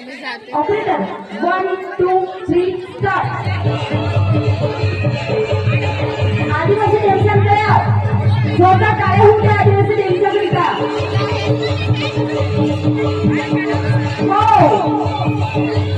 operator 1 2 3 start आदिवासी tension करा जोरदार टाळ्या होऊ द्या आदिवासी टेन्शन करिता हो